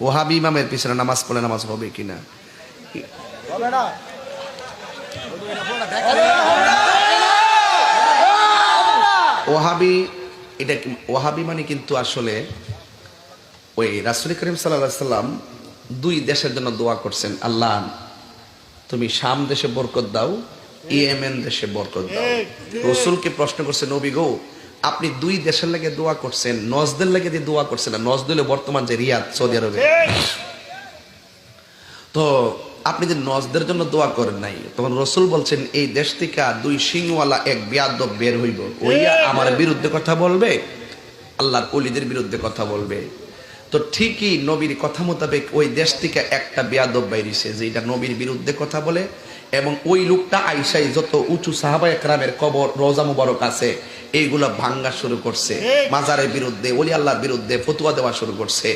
ওহাবি ইমামের পিছনে নামাজ পড়লে নামাজ হবে কিনা? ওহাবি, এটা ওহাবি মানে কিন্তু আসলে ওই রাসূল করিম সাল্লাল্লাহু আলাইহি সাল্লাম দুই দেশের জন্য দোয়া করছেন, আল্লাহ তুমি শাম দেশে বরকত দাও, ইয়েমেন দেশে বরকত দাও। রাসূলকে প্রশ্ন করছে, নবী গো আপনি দুই দেশের লাগে দোয়া করছেন, নজদের লাগে দিয়ে দোয়া করছেন না? নজদ হলো বর্তমান যে রিয়াদ, সৌদি আরবে। তো আপনি যে নজদের জন্য দোয়া করেন নাই, তখন রাসূল বলছেন এই দেশ থেকে দুই সিংওয়ালা এক বেয়াদব বের হইব, ওইয়া আমার বিরুদ্ধে কথা বলবে, আল্লাহর ওলিদের বিরুদ্ধে কথা বলবে। তো ঠিকই নবীর কথা মোতাবেক ওই দেশ থেকে একটা বেয়াদব বাইরিছে যে এটা নবীর বিরুদ্ধে কথা বলে, এবং ওই লোকটা আইসাই যত উঁচু সাহাবায়ে কেরামের কবর রওজা মুবারক আছে এইগুলা ভাঙ্গা শুরু করছে, মাজারের বিরুদ্ধে, ওলি আল্লাহর বিরুদ্ধে ফতোয়া দেওয়া শুরু করছে।